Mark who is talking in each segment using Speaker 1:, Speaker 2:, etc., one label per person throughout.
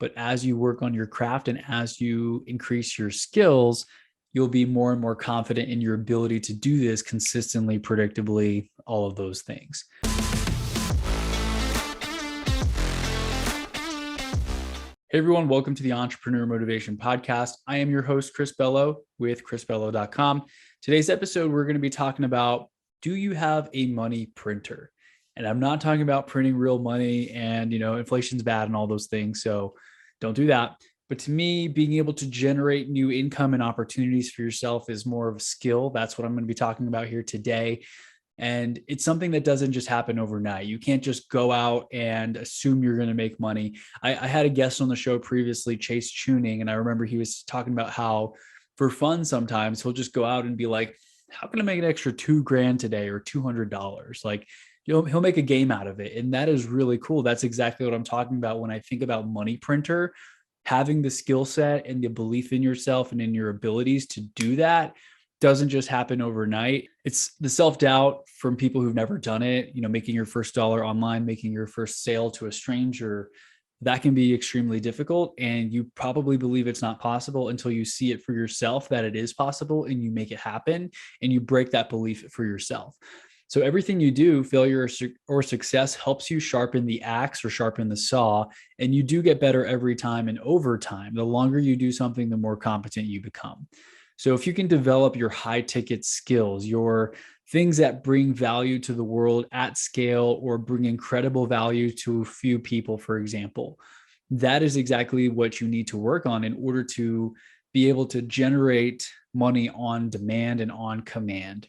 Speaker 1: But as you work on your craft and as you increase your skills, you'll be more and more confident in your ability to do this consistently, predictably, all of those things. Hey everyone, welcome to the Entrepreneur Motivation Podcast. I am your host, Chris Bello with chrisbello.com. Today's episode, we're going to be talking about, do you have a money printer? And I'm not talking about printing real money and, inflation's bad and all those things. So don't do that. But to me, being able to generate new income and opportunities for yourself is more of a skill. That's what I'm going to be talking about here today. And it's something that doesn't just happen overnight. You can't just go out and assume you're going to make money. I had a guest on the show previously, Chase Tuning, and I remember he was talking about how for fun, sometimes he'll just go out and be like, how can I make an extra $2,000 today or $200? Like, he'll make a game out of it. And that is really cool. That's exactly what I'm talking about when I think about money printer. Having the skill set and the belief in yourself and in your abilities to do that doesn't just happen overnight. It's the self-doubt from people who've never done it, making your first dollar online, making your first sale to a stranger. That can be extremely difficult. And you probably believe it's not possible until you see it for yourself that it is possible and you make it happen and you break that belief for yourself. So everything you do, failure or success, helps you sharpen the axe or sharpen the saw. And you do get better every time. And over time, the longer you do something, the more competent you become. So if you can develop your high ticket skills, your things that bring value to the world at scale or bring incredible value to a few people, for example, that is exactly what you need to work on in order to be able to generate money on demand and on command.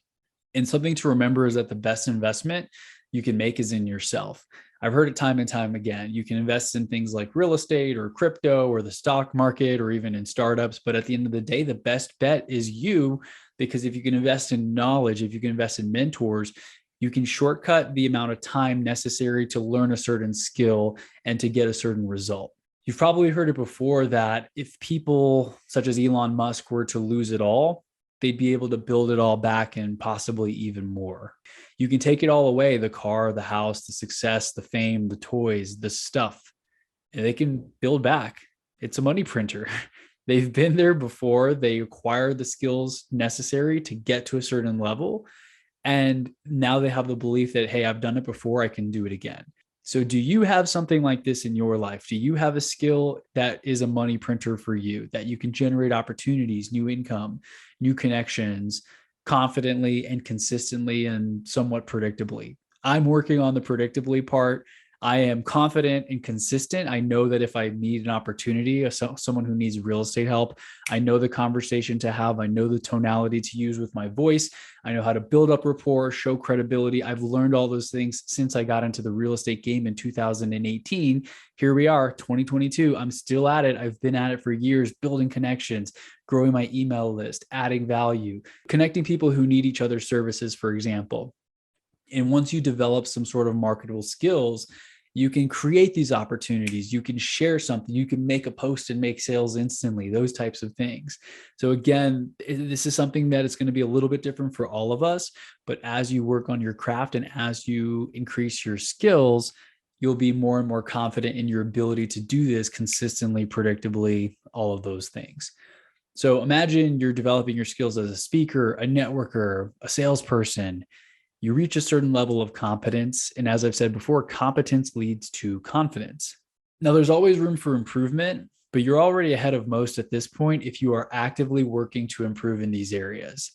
Speaker 1: And something to remember is that the best investment you can make is in yourself. I've heard it time and time again. You can invest in things like real estate or crypto or the stock market or even in startups. But at the end of the day, the best bet is you, because if you can invest in knowledge, if you can invest in mentors, you can shortcut the amount of time necessary to learn a certain skill and to get a certain result. You've probably heard it before that if people such as Elon Musk were to lose it all, they'd be able to build it all back and possibly even more. You can take it all away, the car, the house, the success, the fame, the toys, the stuff, and they can build back. It's a money printer. They've been there before. They acquired the skills necessary to get to a certain level. And now they have the belief that, hey, I've done it before, I can do it again. So do you have something like this in your life? Do you have a skill that is a money printer for you, that you can generate opportunities, new income, new connections confidently and consistently and somewhat predictably? I'm working on the predictably part. I am confident and consistent. I know that if I need an opportunity, someone who needs real estate help, I know the conversation to have. I know the tonality to use with my voice. I know how to build up rapport, show credibility. I've learned all those things since I got into the real estate game in 2018. Here we are, 2022. I'm still at it. I've been at it for years, building connections, growing my email list, adding value, connecting people who need each other's services, for example. And once you develop some sort of marketable skills, you can create these opportunities. You can share something. You can make a post and make sales instantly, those types of things. So again, this is something that is going to be a little bit different for all of us. But as you work on your craft and as you increase your skills, you'll be more and more confident in your ability to do this consistently, predictably, all of those things. So imagine you're developing your skills as a speaker, a networker, a salesperson. You reach a certain level of competence. And as I've said before, competence leads to confidence. Now, there's always room for improvement, but you're already ahead of most at this point if you are actively working to improve in these areas.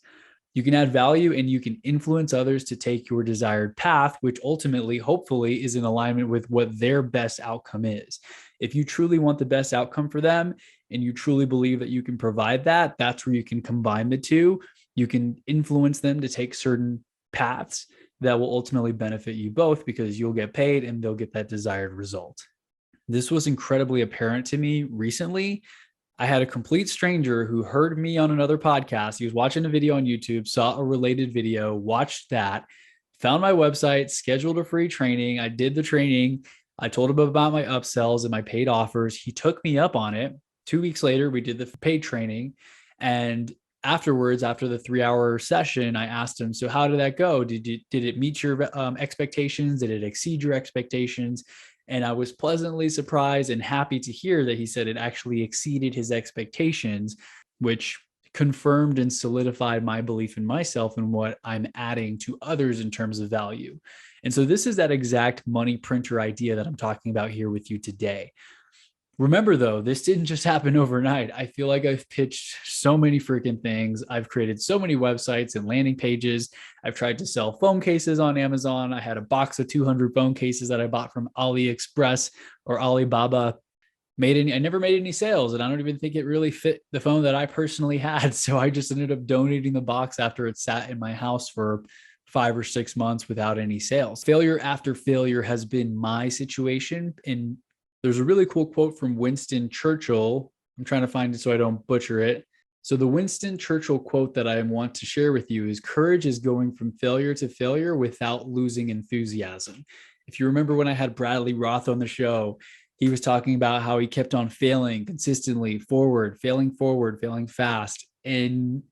Speaker 1: You can add value and you can influence others to take your desired path, which ultimately, hopefully, is in alignment with what their best outcome is. If you truly want the best outcome for them and you truly believe that you can provide that, that's where you can combine the two. You can influence them to take certain paths that will ultimately benefit you both, because you'll get paid and they'll get that desired result. This was incredibly apparent to me recently. I had a complete stranger who heard me on another podcast. He was watching a video on YouTube, saw a related video, watched that, found my website, scheduled a free training. I did the training. I told him about my upsells and my paid offers. He took me up on it. 2 weeks later, we did the paid training. And afterwards, after the 3-hour session, I asked him, so how did that go? Did it meet your expectations? Did it exceed your expectations? And I was pleasantly surprised and happy to hear that he said it actually exceeded his expectations, which confirmed and solidified my belief in myself and what I'm adding to others in terms of value. And so this is that exact money printer idea that I'm talking about here with you today. Remember, though, this didn't just happen overnight. I feel like I've pitched so many freaking things. I've created so many websites and landing pages. I've tried to sell phone cases on Amazon. I had a box of 200 phone cases that I bought from AliExpress or Alibaba. I never made any sales, and I don't even think it really fit the phone that I personally had. So I just ended up donating the box after it sat in my house for 5 or 6 months without any sales. Failure after failure has been my situation. And there's a really cool quote from Winston Churchill. I'm trying to find it so I don't butcher it. So the Winston Churchill quote that I want to share with you is, courage is going from failure to failure without losing enthusiasm. If you remember when I had Bradley Roth on the show, he was talking about how he kept on failing consistently, failing fast. And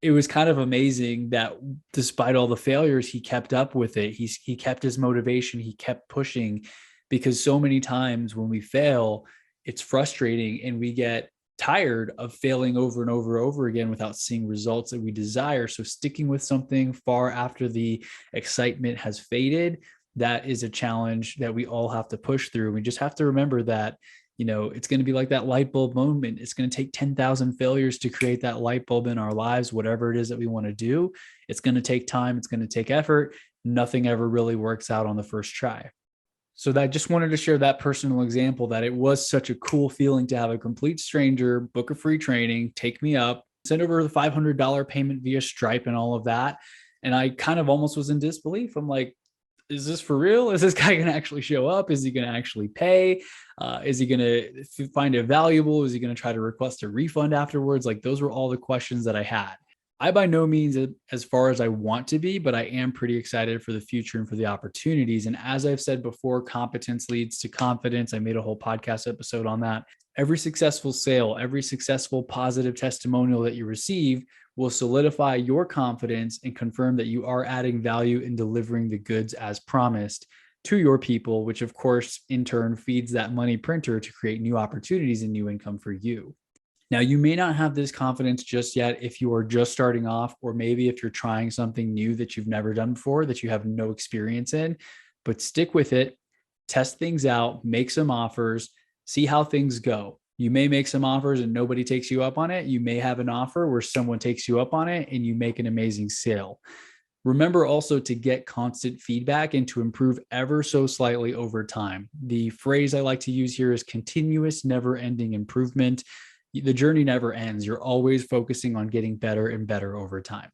Speaker 1: it was kind of amazing that despite all the failures, he kept up with it. He kept his motivation. He kept pushing, because so many times when we fail, it's frustrating and we get tired of failing over and over again without seeing results that we desire. So sticking with something far after the excitement has faded, that is a challenge that we all have to push through. We just have to remember that, it's going to be like that light bulb moment. It's going to take 10,000 failures to create that light bulb in our lives, whatever it is that we want to do. It's going to take time. It's going to take effort. Nothing ever really works out on the first try. So I just wanted to share that personal example, that it was such a cool feeling to have a complete stranger book a free training, take me up, send over the $500 payment via Stripe and all of that. And I kind of almost was in disbelief. I'm like, is this for real? Is this guy going to actually show up? Is he going to actually pay? Is he going to find it valuable? Is he going to try to request a refund afterwards? Like, those were all the questions that I had. I by no means as far as I want to be, but I am pretty excited for the future and for the opportunities. And as I've said before, competence leads to confidence. I made a whole podcast episode on that. Every successful sale, every successful positive testimonial that you receive will solidify your confidence and confirm that you are adding value in delivering the goods as promised to your people, which of course in turn feeds that money printer to create new opportunities and new income for you. Now, you may not have this confidence just yet if you are just starting off, or maybe if you're trying something new that you've never done before, that you have no experience in, but stick with it, test things out, make some offers, see how things go. You may make some offers and nobody takes you up on it. You may have an offer where someone takes you up on it and you make an amazing sale. Remember also to get constant feedback and to improve ever so slightly over time. The phrase I like to use here is continuous, never-ending improvement. The journey never ends. You're always focusing on getting better and better over time.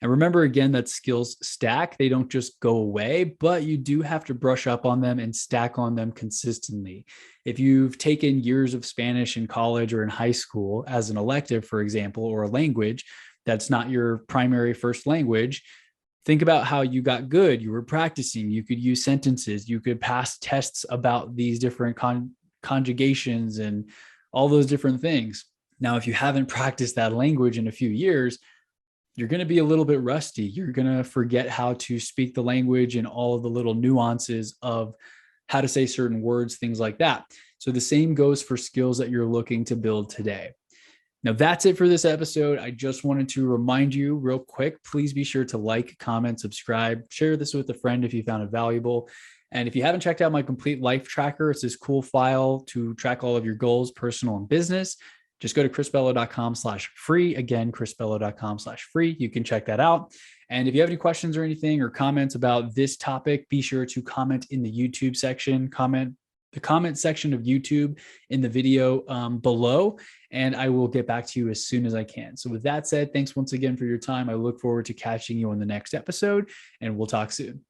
Speaker 1: And remember, again, that skills stack. They don't just go away, but you do have to brush up on them and stack on them consistently. If you've taken years of Spanish in college or in high school as an elective, for example, or a language that's not your primary first language, think about how you got good. You were practicing. You could use sentences. You could pass tests about these different conjugations and all those different things. Now, if you haven't practiced that language in a few years, you're going to be a little bit rusty. You're going to forget how to speak the language and all of the little nuances of how to say certain words, things like that. So the same goes for skills that you're looking to build today. Now, that's it for this episode. I just wanted to remind you real quick, please be sure to like, comment, subscribe, share this with a friend if you found it valuable. And if you haven't checked out my complete life tracker, it's this cool file to track all of your goals, personal and business. Just go to chrisbello.com/free. Again, chrisbello.com/free. You can check that out. And if you have any questions or anything or comments about this topic, be sure to comment in the YouTube section, the comment section of YouTube in the video below, and I will get back to you as soon as I can. So with that said, thanks once again for your time. I look forward to catching you on the next episode, and we'll talk soon.